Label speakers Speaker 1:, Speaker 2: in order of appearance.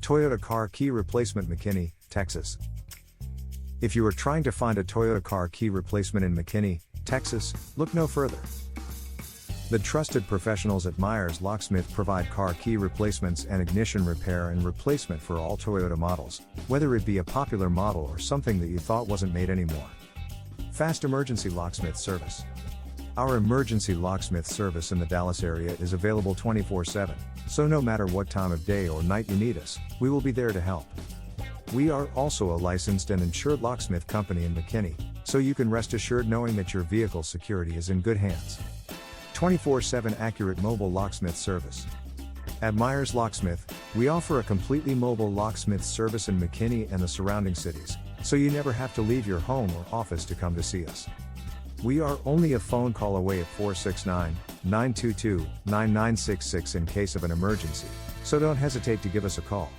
Speaker 1: Toyota car key replacement, McKinney, Texas. If you are trying to find a Toyota car key replacement in McKinney, Texas, look no further. The trusted professionals at Meyer's Locksmith provide car key replacements and ignition repair and replacement for all Toyota models, whether it be a popular model or something that you thought wasn't made anymore. Fast emergency locksmith service. Our emergency locksmith service in the Dallas area is available 24/7, so no matter what time of day or night you need us, we will be there to help. We are also a licensed and insured locksmith company in McKinney, so you can rest assured knowing that your vehicle's security is in good hands. 24/7 accurate mobile locksmith service. At Meyer's Locksmith, we offer a completely mobile locksmith service in McKinney and the surrounding cities, so you never have to leave your home or office to come to see us. We are only a phone call away at 469-922-9966 in case of an emergency, so don't hesitate to give us a call.